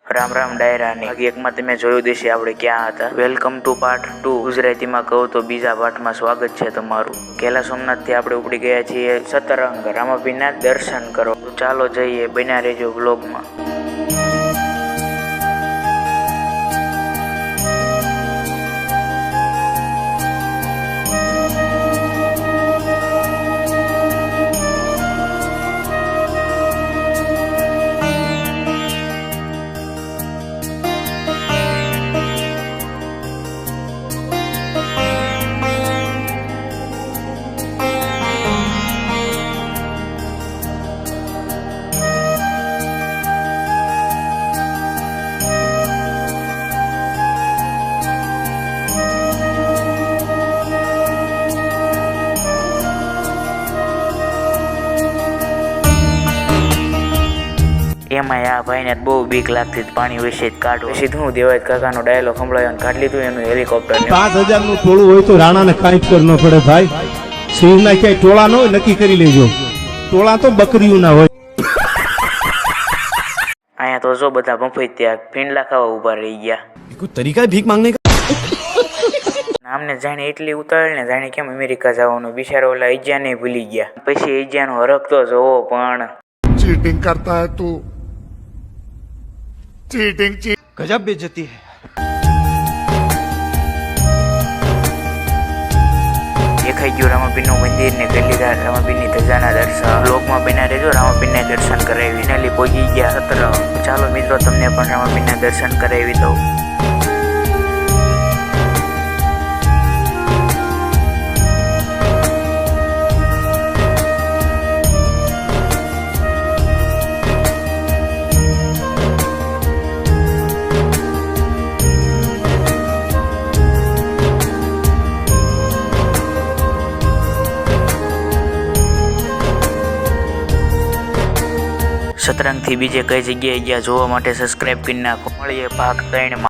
રામ રામ ડાયરાની ભાગ એકમાં તમે જોયું દેશે આપણે ક્યાં હતા. Welcome to part 2. ગુજરાતીમાં કહું તો બીજા પાઠમાં સ્વાગત છે તમારું. કેલા સોમનાથથી આપણે ઉપડી ગયા છીએ સતરંગ રામાપીરના દર્શન કરો. તો ચાલો જઈએ, બન્યા રહેજો વ્લોગમાં. એમાં આ ભાઈને બહુ બીક લાગતી પાણી વિશે જ કાઢો. સીધું દેવાય કાકાનો ડાયલોગ સંભળાયો અને કાઢી લીધું એનું હેલિકોપ્ટર. 5000 નું ટોળું હોય તો રાણાને કાંઈ કર ન પડે ભાઈ. શિવના ક્યાંય ટોળા ન હોય નક્કી કરી લેજો. ટોળા તો બકરીયું ના હોય. અહીંયા તો જો બધા બફાઈ ત્યાં પીંડલા ખાવા ઉભા રહી ગયા. કોઈ તરીકા ભીખ માંગને આમને જાણે એટલી ઉતાવળ ને જાણે કેમ અમેરિકા જવાનું. બિચારો ઓલા ઈજાને ભૂલી ગયા. પછી ઈજાનો હરખ તો જોવો પણ. चीटिंग करता है तू, चीटिंग ગજબ બેइज्जती है. દેખાઈ ગયું રામાપીરનું મંદિર ને કરી લીધા રામાપીરની ધજાના દર્શન. બ્લોગમાં બન્યા રહેજો. રામાપીરના દર્શન કરાવી ફાઇનલી પહોંચી ગયા સતરંગ. ચાલો મિત્રો, તમને પણ રામાપીરના દર્શન કરાવી દઉં. સતરંગથી બીજે કઈ જગ્યાએ ગયા જોવા માટે સબસ્ક્રાઇબ કરી નાખો. મળીએ ભાગ 3 માં.